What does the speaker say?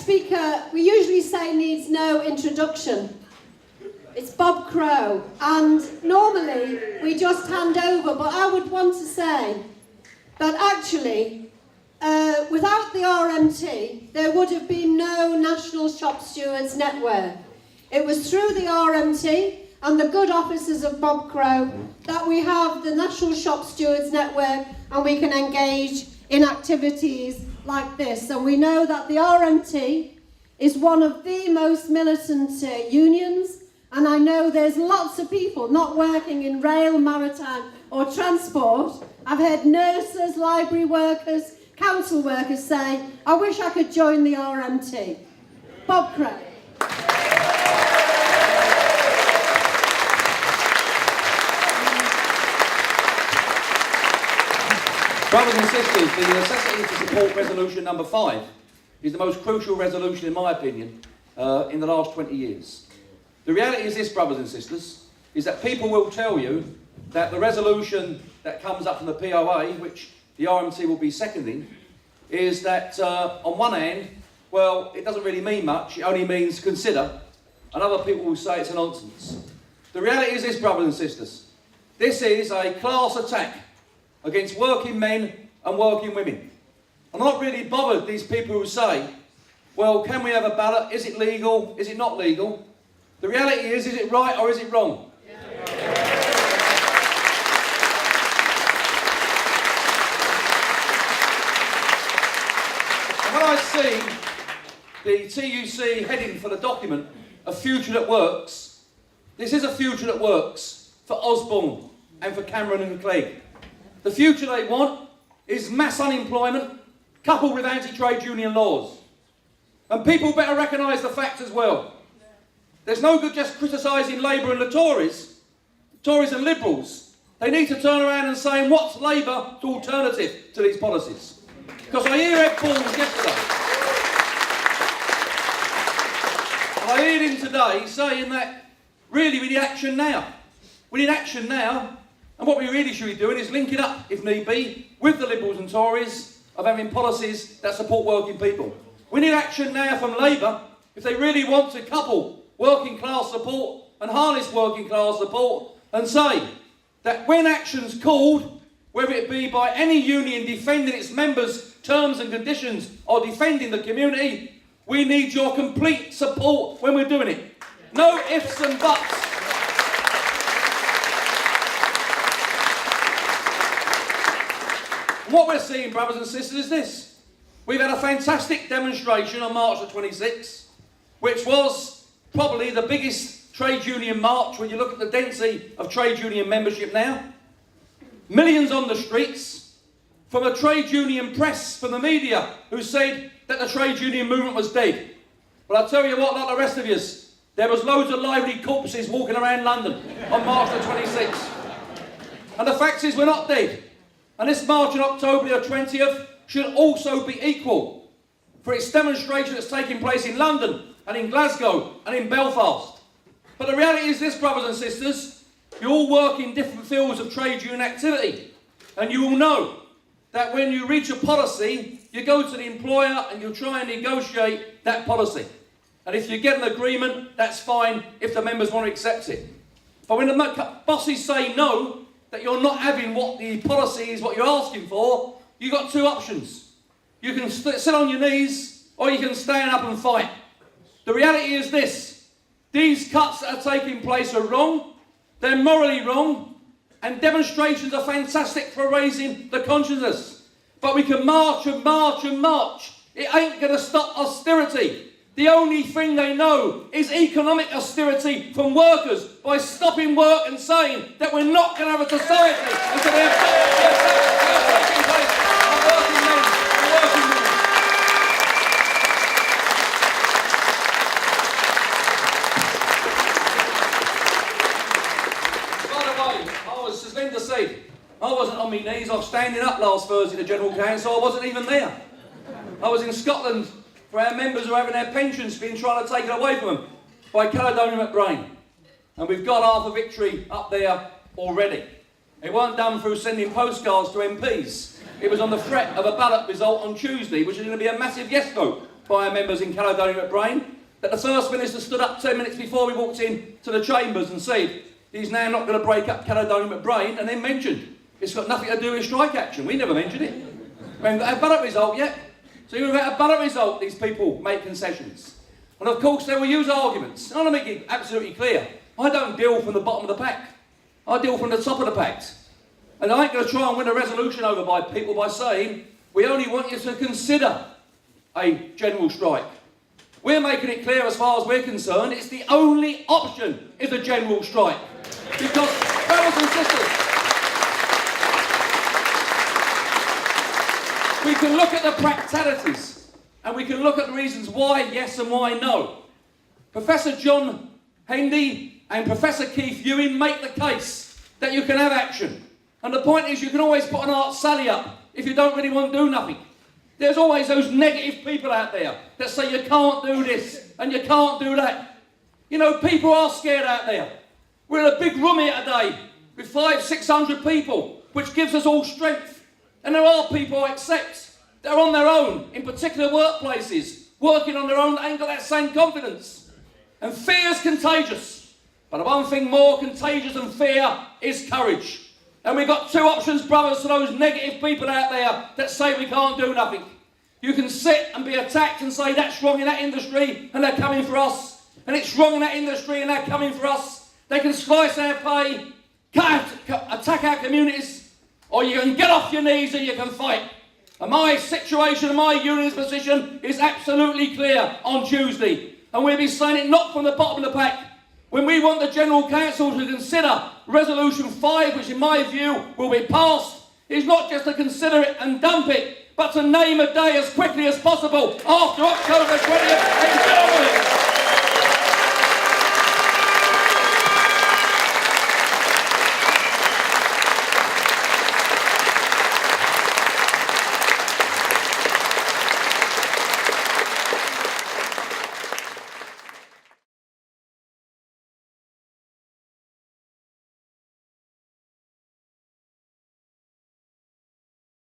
speaker, we usually say needs no introduction. It's Bob Crow, and normally we just hand over, but I would want to say that actually, without the RMT, there would have been no National Shop Stewards Network. It was through the RMT and the good offices of Bob Crow that we have the National Shop Stewards Network, and we can engage in activities like this. And we know that the RMT is one of the most militant unions, and I know there's lots of people not working in rail, maritime or transport. I've heard nurses, library workers, council workers say, I wish I could join the RMT. Bob Crow. Brothers and sisters, the necessity to support resolution number 5 is the most crucial resolution, in my opinion, in the last 20 years. The reality is this, brothers and sisters, is that people will tell you that the resolution that comes up from the POA, which the RMT will be seconding, is that on one hand, well, it doesn't really mean much, it only means consider, and other people will say it's a nonsense. The reality is this, brothers and sisters, this is a class attack against working men and working women. I'm not really bothered, these people who say, well, can we have a ballot? Is it legal? Is it not legal? The reality is it right or is it wrong? And when I see the TUC heading for the document, a future that works, this is a future that works for Osborne and for Cameron and Clegg. The future they want is mass unemployment coupled with anti-trade union laws. And people better recognise the fact as well. There's no good just criticising Labour and the Tories and Liberals. They need to turn around and say, what's Labour's alternative to these policies? Because I hear Ed Balls yesterday. I heard him today saying that really we need action now. We need action now. And what we really should be doing is linking up, if need be, with the Liberals and Tories of having policies that support working people. We need action now from Labour if they really want to couple working class support and harness working class support and say that when action's called, whether it be by any union defending its members' terms and conditions or defending the community, we need your complete support when we're doing it. No ifs and buts. What we're seeing, brothers and sisters, is this. We've had a fantastic demonstration on March the 26th, which was probably the biggest trade union march when you look at the density of trade union membership now. Millions on the streets, from a trade union press, from the media, who said that the trade union movement was dead. But I'll tell you what, like the rest of yous, there was loads of lively corpses walking around London on March the 26th. And the fact is we're not dead. And this march on October the 20th should also be equal for its demonstration that's taking place in London and in Glasgow and in Belfast. But the reality is this, brothers and sisters, you all work in different fields of trade union activity, and you will know that when you reach a policy, you go to the employer and you try and negotiate that policy. And if you get an agreement, that's fine if the members want to accept it. But when the bosses say no, that you're not having what the policy is, what you're asking for, you've got two options. You can sit on your knees, or you can stand up and fight. The reality is this. These cuts that are taking place are wrong, they're morally wrong, and demonstrations are fantastic for raising the consciousness. But we can march and march and march. It ain't going to stop austerity. The only thing they know is economic austerity from workers by stopping work and saying that we're not going to have a society until they have taking place on working men and working women. By the way, as Linda said, I wasn't on my knees. I was standing up last Thursday, the General Council. I wasn't even there. I was in Scotland for our members who are having their pensions being tried to take it away from them by Caledonia McBrain. And we've got half a victory up there already. It weren't done through sending postcards to MPs. It was on the threat of a ballot result on Tuesday, which is going to be a massive yes vote by our members in Caledonia at Brain, that the First Minister stood up 10 minutes before we walked in to the chambers and said he's now not going to break up Caledonia at Brain, and then mentioned it's got nothing to do with strike action. We never mentioned it. We haven't got a ballot result yet. So even without a ballot result, these people make concessions. And of course they will use arguments. And I want to make it absolutely clear, I don't deal from the bottom of the pack. I deal from the top of the pack. And I ain't going to try and win a resolution over by people by saying, we only want you to consider a general strike. We're making it clear as far as we're concerned, it's the only option is a general strike. Because, brothers and sisters, we can look at the practicalities and we can look at the reasons why yes and why no. Professor John Hendy and Professor Keith Ewing make the case that you can have action. And the point is, you can always put an Art Sally up if you don't really want to do nothing. There's always those negative people out there that say you can't do this and you can't do that. You know, people are scared out there. We're in a big room here today with 500-600 people, which gives us all strength. And there are people, I accept, that are on their own in particular workplaces, working on their own, that ain't got that same confidence. And fear is contagious. But the one thing more contagious than fear is courage. And we've got two options, brothers, to those negative people out there that say we can't do nothing. You can sit and be attacked and say that's wrong in that industry and they're coming for us. And it's wrong in that industry and they're coming for us. They can slice our pay, attack our communities, or you can get off your knees and you can fight. And my situation and my union's position is absolutely clear on Tuesday. And we'll be saying it not from the bottom of the pack. When we want the General Council to consider Resolution 5, which in my view will be passed, is not just to consider it and dump it, but to name a day as quickly as possible after October 20th and get on with it.